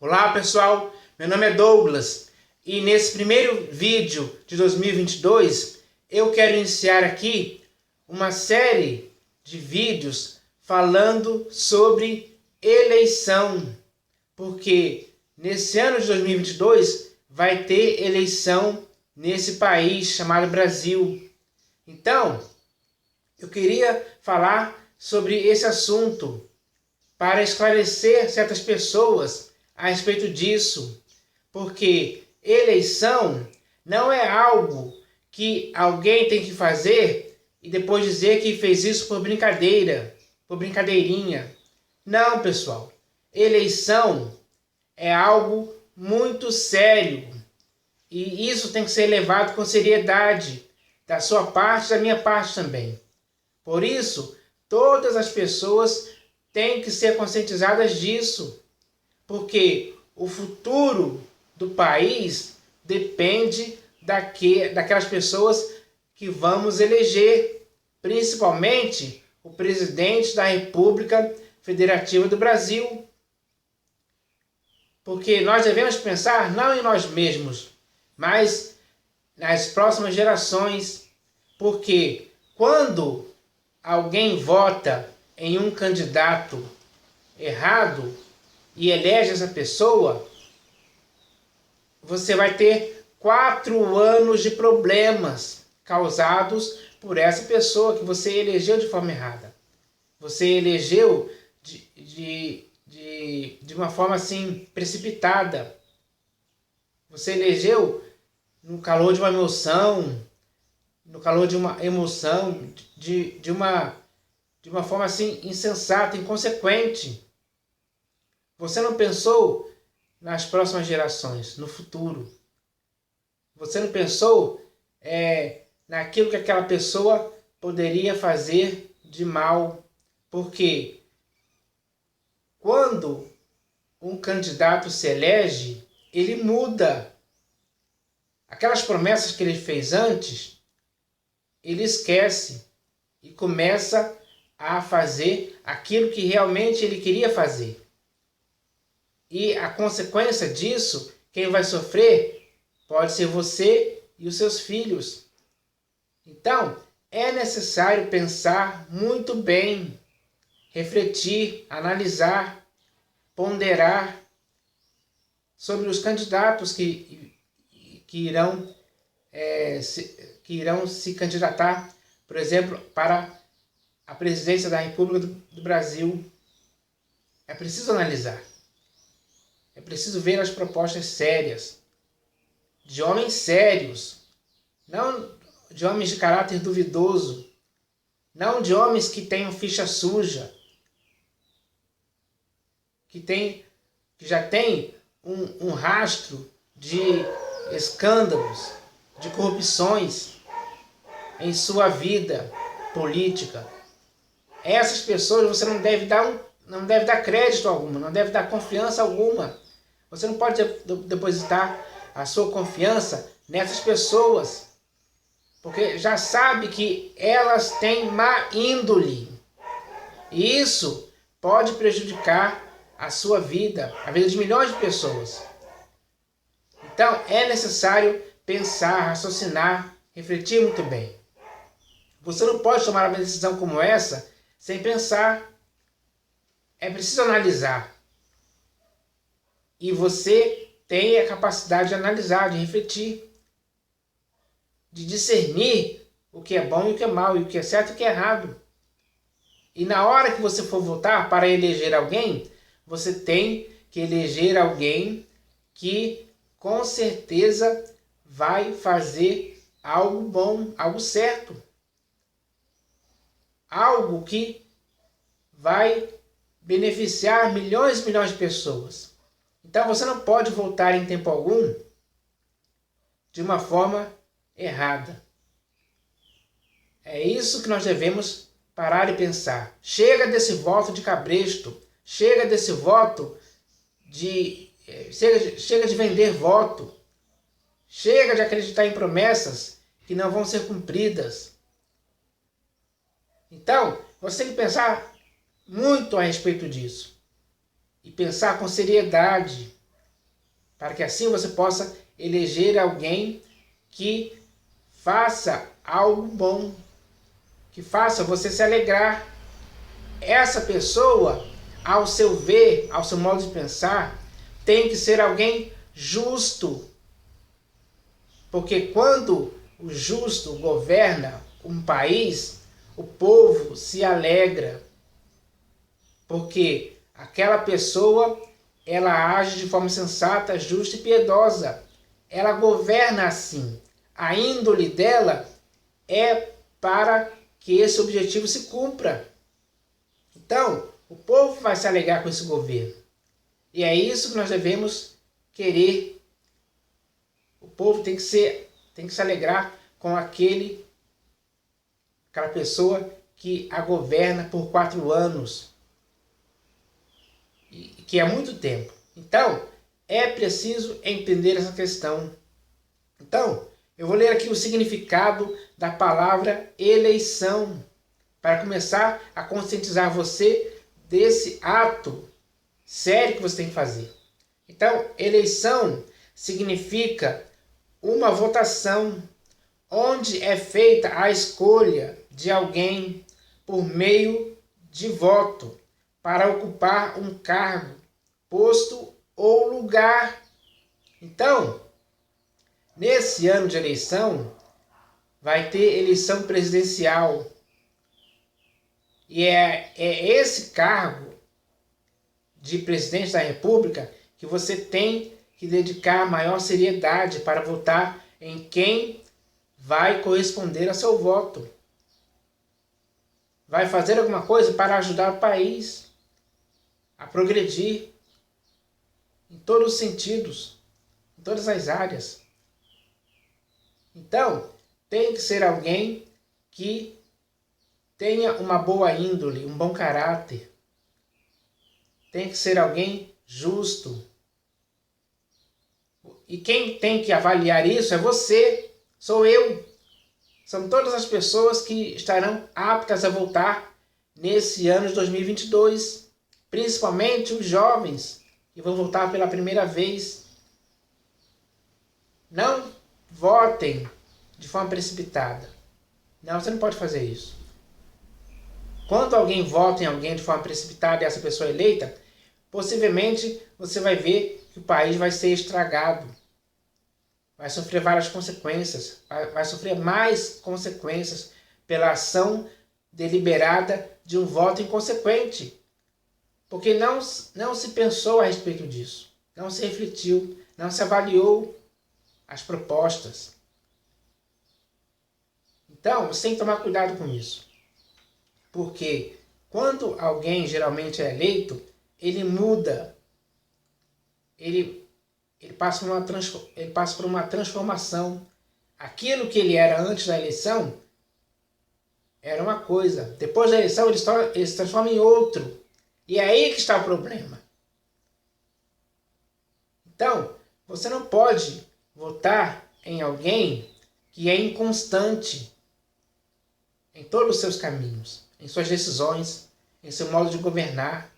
Olá pessoal, meu nome é Douglas e nesse primeiro vídeo de 2022 eu quero iniciar aqui uma série de vídeos falando sobre eleição, porque nesse ano de 2022 vai ter eleição nesse país chamado Brasil. Então, eu queria falar sobre esse assunto para esclarecer certas pessoas a respeito disso, porque eleição não é algo que alguém tem que fazer e depois dizer que fez isso por brincadeira, por brincadeirinha. Não, pessoal. Eleição é algo muito sério e isso tem que ser levado com seriedade, da sua parte e da minha parte também. Por isso, todas as pessoas têm que ser conscientizadas disso, porque o futuro do país depende daquelas pessoas que vamos eleger, principalmente o presidente da República Federativa do Brasil. Porque nós devemos pensar não em nós mesmos, mas nas próximas gerações, porque quando alguém vota em um candidato errado e elege essa pessoa, você vai ter 4 anos de problemas causados por essa pessoa que você elegeu de forma errada. Você elegeu de uma forma assim precipitada. Você elegeu no calor de uma emoção, de uma forma assim insensata, inconsequente. Você não pensou nas próximas gerações, no futuro. Você não pensou naquilo que aquela pessoa poderia fazer de mal. Porque quando um candidato se elege, ele muda. Aquelas promessas que ele fez antes, ele esquece e começa a fazer aquilo que realmente ele queria fazer. E a consequência disso, quem vai sofrer pode ser você e os seus filhos. Então, é necessário pensar muito bem, refletir, analisar, ponderar sobre os candidatos que irão se candidatar, por exemplo, para a presidência da República do Brasil. É preciso analisar. É preciso ver as propostas sérias, de homens sérios, não de homens de caráter duvidoso, não de homens que tenham ficha suja, que já tem um rastro de escândalos, de corrupções em sua vida política. Essas pessoas você não deve dar crédito algum, não deve dar confiança alguma. Você não pode depositar a sua confiança nessas pessoas, porque já sabe que elas têm má índole. E isso pode prejudicar a sua vida, a vida de milhões de pessoas. Então é necessário pensar, raciocinar, refletir muito bem. Você não pode tomar uma decisão como essa sem pensar. É preciso analisar. E você tem a capacidade de analisar, de refletir, de discernir o que é bom e o que é mal, e o que é certo e o que é errado. E na hora que você for votar para eleger alguém, você tem que eleger alguém que com certeza vai fazer algo bom, algo certo. Algo que vai beneficiar milhões e milhões de pessoas. Então você não pode votar em tempo algum de uma forma errada. É isso que nós devemos parar e pensar. Chega desse voto de cabresto. Chega desse voto chega de vender voto. Chega de acreditar em promessas que não vão ser cumpridas. Então, você tem que pensar muito a respeito disso. E pensar com seriedade. para que assim você possa eleger alguém que faça algo bom, que faça você se alegrar. Essa pessoa, ao seu ver, ao seu modo de pensar, tem que ser alguém justo. Porque quando o justo governa um país, o povo se alegra. Porque aquela pessoa, ela age de forma sensata, justa e piedosa. Ela governa assim. A índole dela é para que esse objetivo se cumpra. Então, o povo vai se alegrar com esse governo. E é isso que nós devemos querer. O povo tem que se alegrar com aquela pessoa que a governa por 4 anos. Que é muito tempo. Então, é preciso entender essa questão. Então, eu vou ler aqui o significado da palavra eleição, para começar a conscientizar você desse ato sério que você tem que fazer. Então, eleição significa uma votação onde é feita a escolha de alguém por meio de voto para ocupar um cargo, posto ou lugar. Então, nesse ano de eleição, vai ter eleição presidencial. E é esse cargo de presidente da República que você tem que dedicar maior seriedade para votar em quem vai corresponder ao seu voto. Vai fazer alguma coisa para ajudar o país a progredir em todos os sentidos, em todas as áreas. Então, tem que ser alguém que tenha uma boa índole, um bom caráter. Tem que ser alguém justo. E quem tem que avaliar isso é você, sou eu. São todas as pessoas que estarão aptas a votar nesse ano de 2022. Principalmente os jovens que vão votar pela primeira vez. Não votem de forma precipitada. Não, você não pode fazer isso. Quando alguém vota em alguém de forma precipitada e essa pessoa é eleita, possivelmente você vai ver que o país vai ser estragado. Vai sofrer várias consequências. Vai sofrer mais consequências pela ação deliberada de um voto inconsequente. Porque não se pensou a respeito disso. Não se refletiu. Não se avaliou as propostas. Então, você tem que tomar cuidado com isso. Porque quando alguém geralmente é eleito, ele muda. Ele passa por uma transformação. Aquilo que ele era antes da eleição era uma coisa. Depois da eleição, ele se transforma em outro. E é aí que está o problema. Então, você não pode votar em alguém que é inconstante em todos os seus caminhos, em suas decisões, em seu modo de governar.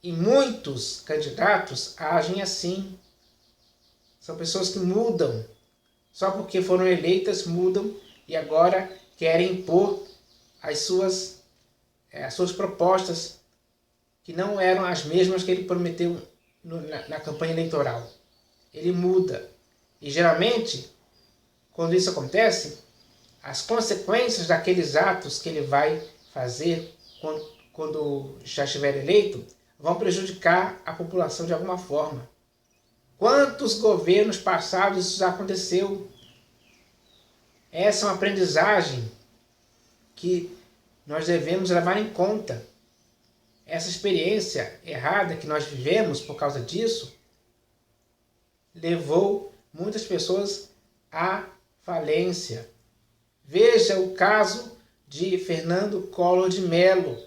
E muitos candidatos agem assim. São pessoas que mudam. Só porque foram eleitas, mudam e agora querem impor as suas propostas, que não eram as mesmas que ele prometeu na campanha eleitoral. Ele muda. E geralmente, quando isso acontece, as consequências daqueles atos que ele vai fazer quando já estiver eleito vão prejudicar a população de alguma forma. Quantos governos passados isso já aconteceu? Essa é uma aprendizagem que nós devemos levar em conta. Essa experiência errada que nós vivemos por causa disso levou muitas pessoas à falência. Veja o caso de Fernando Collor de Mello.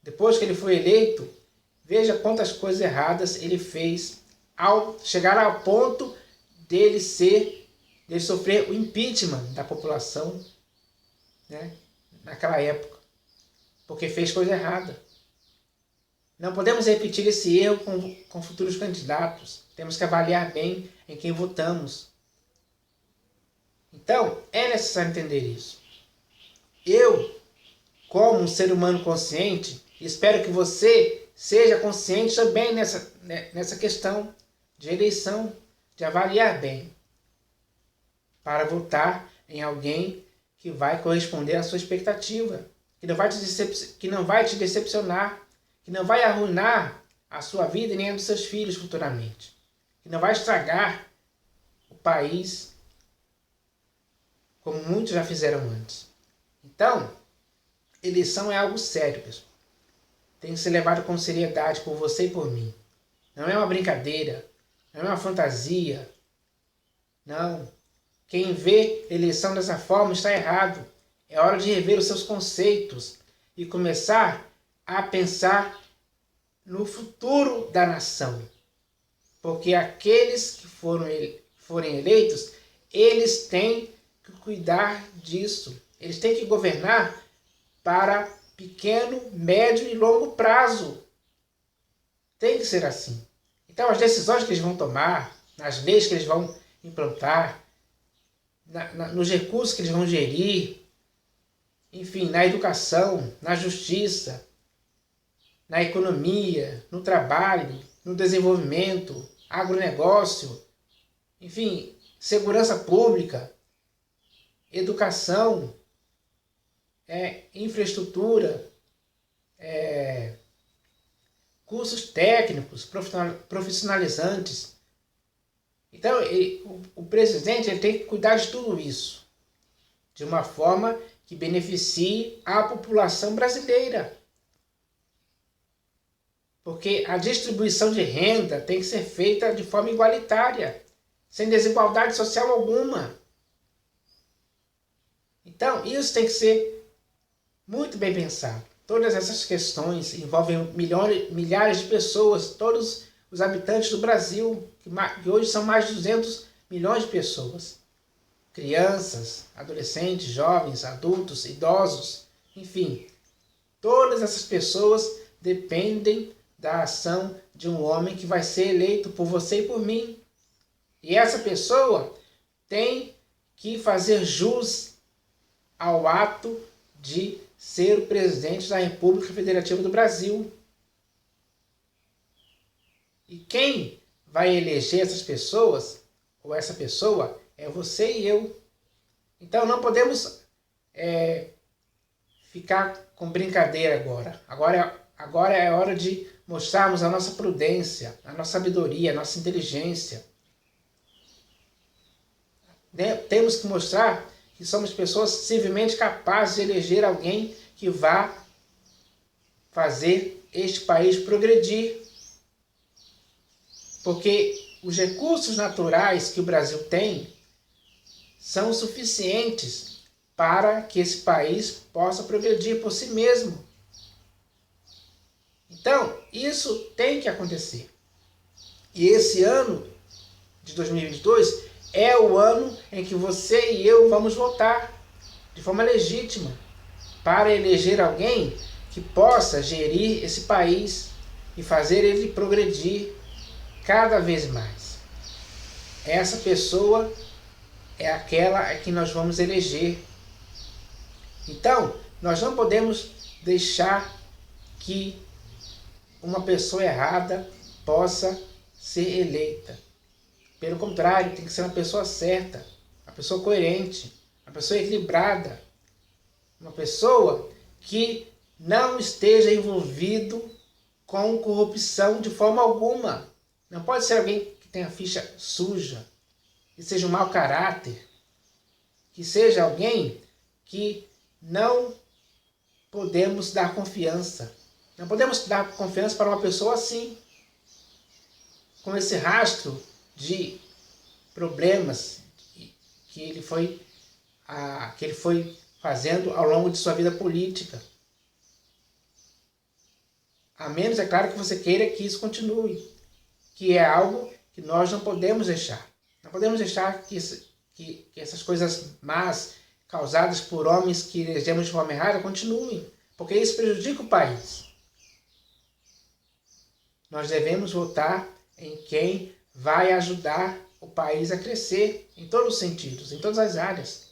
Depois que ele foi eleito, veja quantas coisas erradas ele fez ao chegar ao ponto dele sofrer o impeachment da população, né, naquela época, porque fez coisa errada. Não podemos repetir esse erro com futuros candidatos. Temos que avaliar bem em quem votamos. Então, é necessário entender isso. Eu, como um ser humano consciente, espero que você seja consciente também nessa questão de eleição, de avaliar bem, para votar em alguém que vai corresponder à sua expectativa, que não vai te decepcionar, que não vai arruinar a sua vida e nem a dos seus filhos futuramente, que não vai estragar o país como muitos já fizeram antes. Então, eleição é algo sério, pessoal. Tem que ser levado com seriedade por você e por mim. Não é uma brincadeira, não é uma fantasia. Não. Quem vê eleição dessa forma está errado. É hora de rever os seus conceitos e começar a pensar no futuro da nação. Porque aqueles que forem eleitos, eles têm que cuidar disso. Eles têm que governar para pequeno, médio e longo prazo. Tem que ser assim. Então, as decisões que eles vão tomar, nas leis que eles vão implantar, nos recursos que eles vão gerir, enfim, na educação, na justiça, na economia, no trabalho, no desenvolvimento, agronegócio, enfim, segurança pública, educação, infraestrutura, cursos técnicos, profissionalizantes. Então, o presidente ele tem que cuidar de tudo isso, de uma forma que beneficie a população brasileira. Porque a distribuição de renda tem que ser feita de forma igualitária, sem desigualdade social alguma. Então, isso tem que ser muito bem pensado. Todas essas questões envolvem milhares de pessoas, todos os habitantes do Brasil, que hoje são mais de 200 milhões de pessoas. Crianças, adolescentes, jovens, adultos, idosos, enfim. Todas essas pessoas dependem da ação de um homem que vai ser eleito por você e por mim. E essa pessoa tem que fazer jus ao ato de ser o presidente da República Federativa do Brasil. E quem vai eleger essas pessoas, ou essa pessoa, é você e eu. Então não podemos ficar com brincadeira agora. Agora é hora de mostrarmos a nossa prudência, a nossa sabedoria, a nossa inteligência. Temos que mostrar que somos pessoas civilmente capazes de eleger alguém que vá fazer este país progredir. Porque os recursos naturais que o Brasil tem são suficientes para que esse país possa progredir por si mesmo. Então, isso tem que acontecer. E esse ano de 2022 é o ano em que você e eu vamos votar de forma legítima para eleger alguém que possa gerir esse país e fazer ele progredir cada vez mais. Essa pessoa é aquela que nós vamos eleger. Então, nós não podemos deixar que uma pessoa errada possa ser eleita. Pelo contrário, tem que ser uma pessoa certa, uma pessoa coerente, uma pessoa equilibrada, uma pessoa que não esteja envolvido com corrupção de forma alguma. Não pode ser alguém que tenha ficha suja, que seja um mau caráter, que seja alguém que não podemos dar confiança. Não podemos dar confiança para uma pessoa assim, com esse rastro de problemas que ele foi fazendo ao longo de sua vida política. A menos, é claro, que você queira que isso continue, que é algo que nós não podemos deixar. Não podemos deixar que essas coisas más causadas por homens que elegemos de forma errada continuem, porque isso prejudica o país. nós devemos votar em quem vai ajudar o país a crescer em todos os sentidos, em todas as áreas.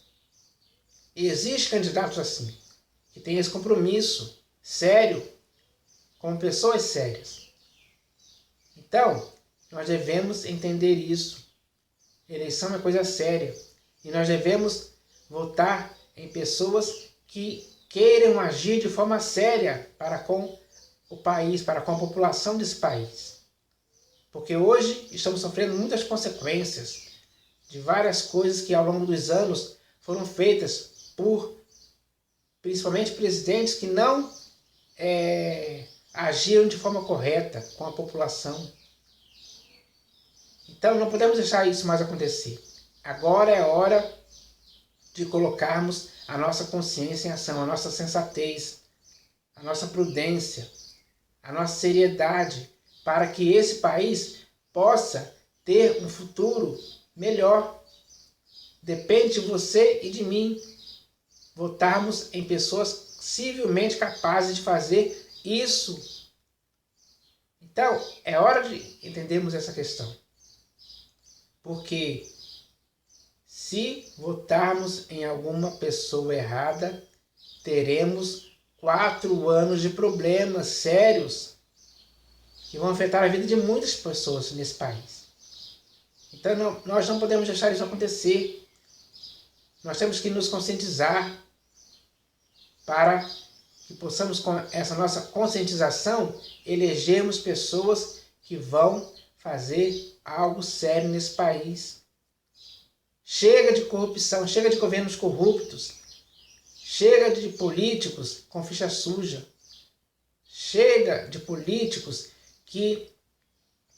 E existem candidatos assim, que têm esse compromisso sério, como pessoas sérias. Então, nós devemos entender isso. Eleição é coisa séria. E nós devemos votar em pessoas que queiram agir de forma séria para com o país, para com a população desse país. Porque hoje estamos sofrendo muitas consequências de várias coisas que ao longo dos anos foram feitas por, principalmente, presidentes que não agiram de forma correta com a população. Então não podemos deixar isso mais acontecer. Agora é hora de colocarmos a nossa consciência em ação, a nossa sensatez, a nossa prudência, a nossa seriedade, para que esse país possa ter um futuro melhor. Depende de você e de mim votarmos em pessoas civilmente capazes de fazer isso. Então, é hora de entendermos essa questão. Porque se votarmos em alguma pessoa errada, teremos 4 anos de problemas sérios que vão afetar a vida de muitas pessoas nesse país. Então nós não podemos deixar isso acontecer. Nós temos que nos conscientizar para que possamos, com essa nossa conscientização, elegermos pessoas que vão fazer algo sério nesse país. Chega de corrupção, chega de governos corruptos, chega de políticos com ficha suja, chega de políticos que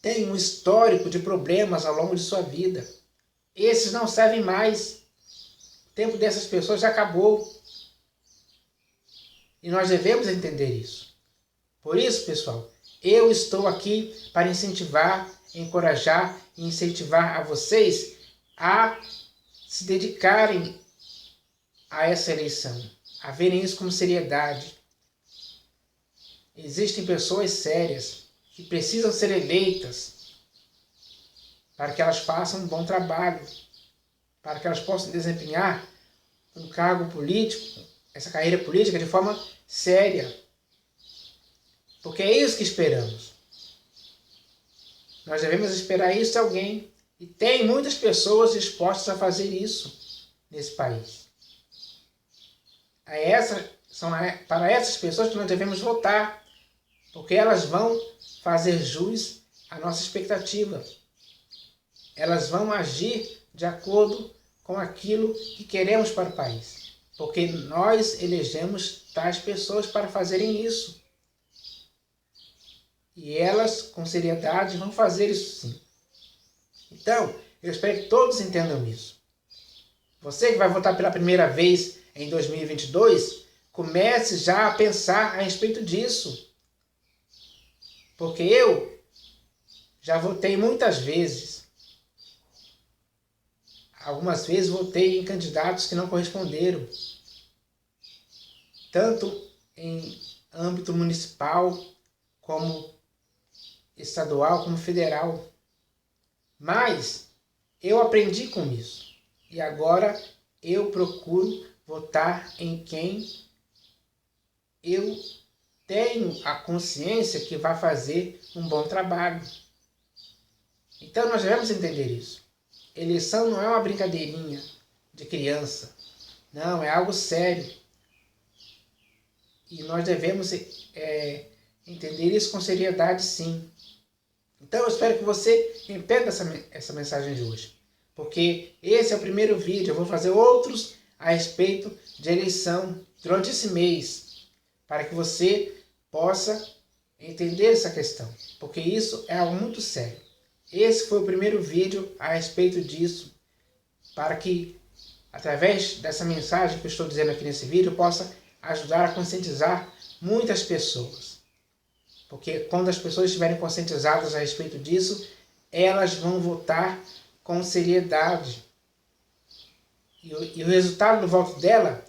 têm um histórico de problemas ao longo de sua vida. Esses não servem mais. O tempo dessas pessoas já acabou. E nós devemos entender isso. Por isso, pessoal, eu estou aqui para incentivar, encorajar e incentivar a vocês a se dedicarem a essa eleição, a verem isso com seriedade. Existem pessoas sérias que precisam ser eleitas para que elas façam um bom trabalho, para que elas possam desempenhar um cargo político, essa carreira política de forma séria. Porque é isso que esperamos. Nós devemos esperar isso de alguém. E tem muitas pessoas dispostas a fazer isso nesse país. São para essas pessoas que nós devemos votar, porque elas vão fazer jus à nossa expectativa. Elas vão agir de acordo com aquilo que queremos para o país, porque nós elegemos tais pessoas para fazerem isso. E elas, com seriedade, vão fazer isso sim. Então, eu espero que todos entendam isso. Você que vai votar pela primeira vez em 2022, comece já a pensar a respeito disso. Porque eu já votei muitas vezes. Algumas vezes votei em candidatos que não corresponderam. Tanto em âmbito municipal, como estadual, como federal. Mas eu aprendi com isso. E agora eu procuro votar em quem eu tenho a consciência que vai fazer um bom trabalho. Então nós devemos entender isso. Eleição não é uma brincadeirinha de criança. Não, é algo sério. E nós devemos entender isso com seriedade, sim. Então eu espero que você entenda essa mensagem de hoje. Porque esse é o primeiro vídeo. Eu vou fazer outros a respeito de eleição durante esse mês. Para que você possa entender essa questão. Porque isso é algo muito sério. Esse foi o primeiro vídeo a respeito disso. Para que, através dessa mensagem que eu estou dizendo aqui nesse vídeo, eu possa ajudar a conscientizar muitas pessoas. Porque quando as pessoas estiverem conscientizadas a respeito disso, elas vão votar com seriedade. E o resultado do voto dela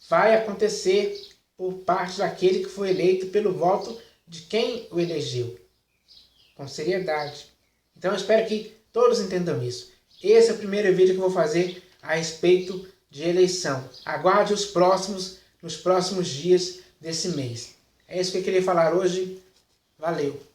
vai acontecer por parte daquele que foi eleito pelo voto de quem o elegeu. com seriedade. Então eu espero que todos entendam isso. Esse é o primeiro vídeo que eu vou fazer a respeito de eleição. Aguarde os próximos, nos próximos dias desse mês. É isso que eu queria falar hoje. Valeu!